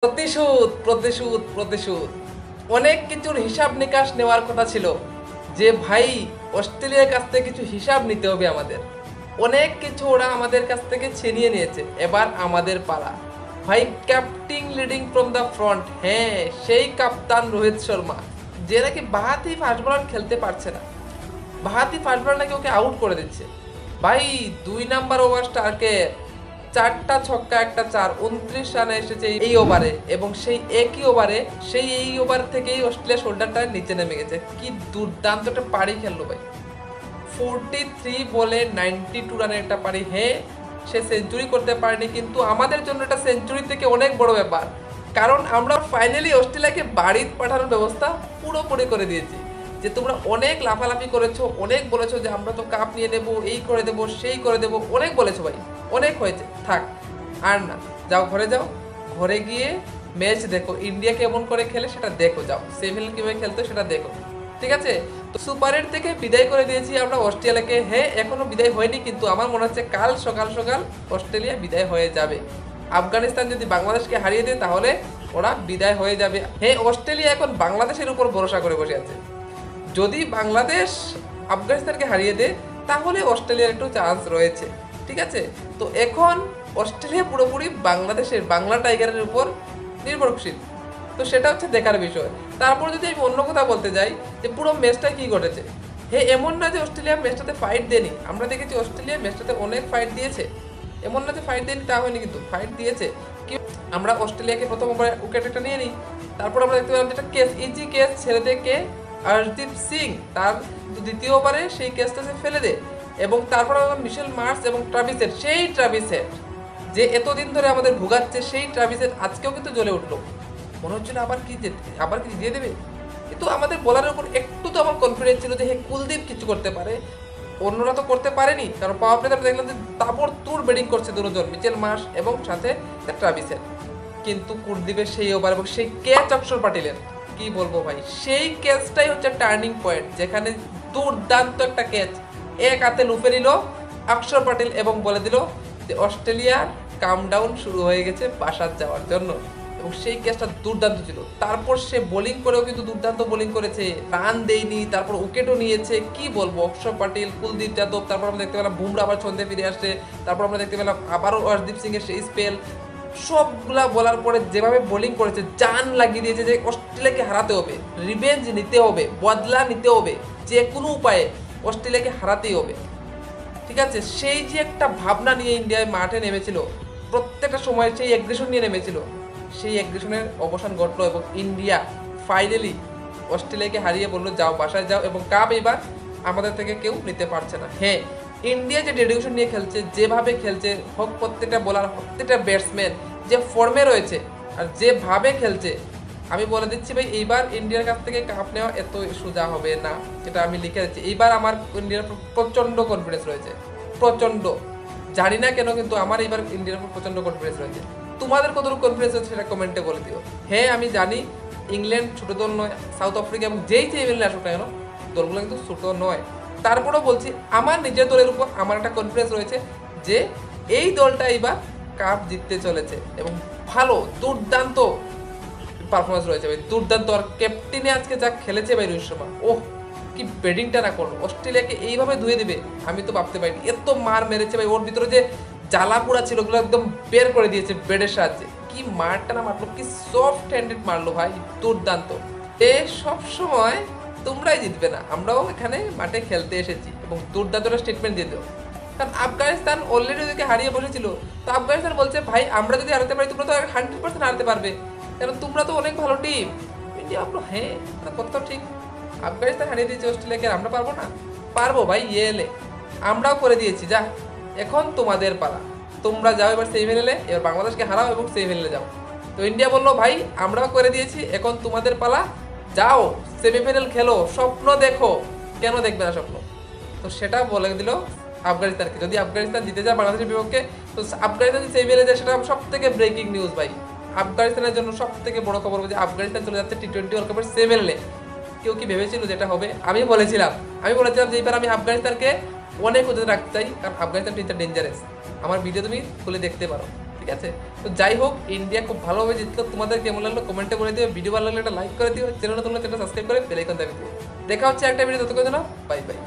প্রতিশোধ প্রতিশোধ প্রতিশোধ অনেক কিছুর হিসাব নিকাশ নেওয়ার কথা ছিল যে ভাই অস্ট্রেলিয়ার কাছ থেকে কিছু হিসাব নিতে হবে আমাদের। অনেক কিছু ওরা আমাদের কাছ থেকে ছিনিয়ে নিয়েছে, এবার আমাদের পালা। ভাই captain leading from the front, হ্যাঁ সেই কাপ্তান রোহিত শর্মা, যে নাকি বাহাতি ফাস্ট বোলার খেলতে পারছে না, বাহাতি ফাস্ট বোলার নাকি ওকে আউট করে দিচ্ছে। ভাই 2 নাম্বার ওভার স্টারকে 4টা ছক্কা একটা 4, 29 রানে এসেছে এই ওভারে, এবং সেই একই ওভারে এই ওভার থেকেই অস্ট্রেলিয়া শোল্ডারটা নিচে নেমে গেছে। কি দুর্দান্ত একটা পারি খেললো ভাই, 43 বলে 92 রানের একটা পারি। হ্যাঁ সে সেঞ্চুরি করতে পারেনি, কিন্তু আমাদের জন্য এটা সেঞ্চুরি থেকে অনেক বড় ব্যাপার, কারণ আমরা ফাইনালি অস্ট্রেলিয়াকে বাড়িতে পাঠানোর ব্যবস্থা পুরোপুরি করে দিয়েছি। যে তোমরা অনেক লাফালাফি করেছো, অনেক বলেছো যে আমরা তো কাপ নিয়ে নেবো, এই করে দেবো সেই করে দেবো, অনেক বলেছো ভাই, অনেক হয়েছে, থাক আর না, যাও ঘরে যাও, ঘরে গিয়ে ম্যাচ দেখো, ইন্ডিয়া কেমন করে খেলে সেটা দেখো, যাও সেমিফাইনাল কিভাবে খেলতো সেটা দেখো, ঠিক আছে? তো সুপার 8 থেকে বিদায় করে দিয়েছি আমরা অস্ট্রেলিয়াকে। হ্যাঁ এখনো বিদায় হয়নি, কিন্তু আমার মনে হচ্ছে কাল সকাল সকাল অস্ট্রেলিয়া বিদায় হয়ে যাবে। আফগানিস্তান যদি বাংলাদেশকে হারিয়ে দেয় তাহলে ওরা বিদায় হয়ে যাবে। হ্যাঁ অস্ট্রেলিয়া এখন বাংলাদেশের উপর ভরসা করে বসে আছে, যদি বাংলাদেশ আফগানিস্তানকে হারিয়ে দেয় তাহলে অস্ট্রেলিয়ার একটু চান্স রয়েছে, ঠিক আছে? তো এখন অস্ট্রেলিয়া পুরোপুরি বাংলাদেশের বাংলা টাইগারের উপর নির্ভরশীল, তো সেটা হচ্ছে দেখার বিষয়। তারপর যদি আমি অন্য কথা বলতে যাই যে পুরো ম্যাচটা কি ঘটেছে, হ্যাঁ এমন না যে অস্ট্রেলিয়া ম্যাচটাতে ফাইট দেয়নি, আমরা দেখেছি অস্ট্রেলিয়া ম্যাচটাতে অনেক ফাইট দিয়েছে, এমন না যে ফাইট দেয়নি তা হয়নি, কিন্তু ফাইট দিয়েছে। কি আমরা অস্ট্রেলিয়াকে প্রথম ওভারে উইকেট একটা নিয়ে নিই, তারপর আমরা দেখতে পেলাম যেটা কেস, ইজি কেস ছেড়ে দিয়ে কে, হরদীপ সিং, তার দ্বিতীয় ওভারে সেই কেসটা সে ফেলে দেয়, এবং তারপর আমরা মিশেল মার্শ এবং ট্রাভিস হেড, সেই ট্রাভিস হেড যে এতদিন ধরে আমাদের ভোগাচ্ছে, সেই ট্রাভিস হেড আজকেও কিন্তু জ্বলে উঠলো, মনে হচ্ছিল আবার কি দিয়ে দেবে। কিন্তু আমাদের বোলারের উপর একটু তো আমার কনফিডেন্স ছিল যে হ্যাঁ কুলদীপ কিছু করতে পারে, অন্যরা তো করতে পারেনি, কারণ পাওয়ার প্লেতে আমরা দেখলাম যে তারপর তুর ব্যাটিং করছে দুজন, মিচেল মার্শ এবং সাথে ট্রাভিসের। কিন্তু কুলদীপের সেই ওভার এবং সেই ক্যাচ অক্ষর পাটিলের, কি বলবো ভাই, সেই ক্যাচটাই হচ্ছে টার্নিং পয়েন্ট, যেখানে দুর্দান্ত একটা ক্যাচ এক হাতে লুফে নিল অক্ষর পাটিল এবং বলে দিল যে অস্ট্রেলিয়ার কাম ডাউন শুরু হয়ে গেছে বাসার যাওয়ার জন্য। এবং সেই ক্যাচটা দুর্দান্ত ছিল, তারপর সে বোলিং করেও কিন্তু দুর্দান্ত বোলিং করেছে, রান দেয়নি, তারপর উইকেটও নিয়েছে। কি বলবো, অক্ষর পাটিল, কুলদীপ যাদব, তারপর আমরা দেখতে পেলাম বুমরা আবার ছন্দে ফিরে আসছে, তারপর আমরা দেখতে পেলাম আবারও হরদীপ সিং এর সেই স্পেল, সবগুলা বলার পরে যেভাবে বোলিং করেছে, জান লাগিয়ে দিয়েছে যে অস্ট্রেলিয়াকে হারাতে হবে, রিভেঞ্জ নিতে হবে, বদলা নিতে হবে, যে কোনো উপায়ে অস্ট্রেলিয়াকে হারাতেই হবে, ঠিক আছে? সেই যে একটা ভাবনা নিয়ে ইন্ডিয়ায় মাঠে নেমেছিল, প্রত্যেকটা সময় সেই অ্যাগ্রেশন নিয়ে নেমেছিল, সেই অ্যাগ্রেশনের অবসান ঘটলো এবং ইন্ডিয়া ফাইনালি অস্ট্রেলিয়াকে হারিয়ে বললো যাও বাসায় যাও, এবং কাপ এবার আমাদের থেকে কেউ নিতে পারছে না। হ্যাঁ ইন্ডিয়া যে ডেডিকেশন নিয়ে খেলছে, যেভাবে খেলছে, হোক প্রত্যেকটা বোলার, প্রত্যেকটা ব্যাটসম্যান যে ফর্মে রয়েছে আর যেভাবে খেলছে, আমি বলে দিচ্ছি ভাই এইবার ইন্ডিয়ার কাছ থেকে কাপ নেওয়া এত সোজা হবে না, যেটা আমি লিখে দিচ্ছি। এইবার আমার ইন্ডিয়ার প্রচণ্ড কনফিডেন্স রয়েছে, প্রচণ্ড, জানি না কেন, কিন্তু আমার এইবার ইন্ডিয়ার উপর প্রচণ্ড কনফিডেন্স রয়েছে। তোমাদের কতটুকু কনফিডেন্স আছে সেটা কমেন্টে বলে দিও। হ্যাঁ আমি জানি ইংল্যান্ড ছোটো দল নয়, সাউথ আফ্রিকা এবং যেই টেবিলে আসুক না কেন দলগুলো কিন্তু ছোটো নয়, তারপরেও বলছি আমার নিজের দলের উপর আমার একটা কনফিডেন্স রয়েছে যে এই দলটা এবার কাপ জিততে চলেছে, এবং ভালো দুর্দান্ত পারফরমেন্স রয়েছে ভাই, দুর্দান্ত। আর ক্যাপ্টেনে আজকে যা খেলেছে ভাই রোহিত শর্মা, ওহ কি ব্যাটিংটা না করলো, অস্ট্রেলিয়াকে এইভাবে ধুয়ে দিবে আমি তো ভাবতে পারিনি। এত মার মেরেছে ভাই, ওর ভিতরে যে জ্বালাপুরা ছিল ওগুলো একদম বের করে দিয়েছে ব্যাটের সাহায্যে। কি মারটা না মারলো, কি সফট হ্যান্ডেড মারলো ভাই, দুর্দান্ত। এ সব সময় তোমরাই জিতবে না, আমরাও এখানে মাঠে খেলতে এসেছি, এবং দুর্দান্ত স্টেটমেন্ট দিয়ে দেবো। কারণ আফগানিস্তান অলরেডি ওদেরকে হারিয়ে বসেছিল, তো আফগানিস্তান বলছে ভাই আমরা যদি হারাতে পারি তোমরা তো 100% হারাতে পারবে, কারণ তোমরা তো অনেক ভালো টিম। ইন্ডিয়া বললো হ্যাঁ কথা ঠিক, আফগানিস্তান হারিয়ে দিয়েছে অস্ট্রেলিয়াকে, আমরা পারবো না? পারবো ভাই, এলে আমরাও করে দিয়েছি, যা এখন তোমাদের পালা, তোমরা যাও এবার সেমিফাইনালে, এবার বাংলাদেশকে হারাও এবং সেমিফাইনালে যাও। তো ইন্ডিয়া বললো ভাই আমরাও করে দিয়েছি, এখন তোমাদের পালা, যাও সেমিফাইনাল খেলো, স্বপ্ন দেখো, কেন দেখবে না স্বপ্ন? তো সেটা বলে দিল আফগানিস্তানকে, যদি আফগানিস্তান জিতে যায় বাংলাদেশের বিপক্ষে, তো আফগানিস্তান যদি সেমিফাইনালে যায় সেটা সব থেকে ব্রেকিং নিউজ ভাই, আফগানিস্তানের জন্য সব থেকে বড় খবর যে আফগানিস্তান চলে যাচ্ছে টি-20 ওয়ার্ল্ড কাপের সেমিফাইনালে। কেউ কি ভেবেছিল যেটা হবে? আমি বলেছিলাম যে এবার আমি আফগানিস্তানকে অনেক উঁচুতে রাখতে চাই, কারণ আফগানিস্তান টিমটা ডেঞ্জারাস। আমার ভিডিও তুমি খুলে দেখতে পারো। ঠিক আছে? তো যাই হোক, ইন্ডিয়া খুব ভালোভাবে জিতলো। তোমাদের কেমন লাগলো কমেন্টে বলে দিও। ভিডিও ভালো লাগলে একটা লাইক করে দিও, চ্যানেল নতুন চ্যানেল সাবস্ক্রাইব করে বেল আইকন দাবিয়ে দিও। দেখা হচ্ছে একটা ভিডিও, ততক্ষণ বাই বাই।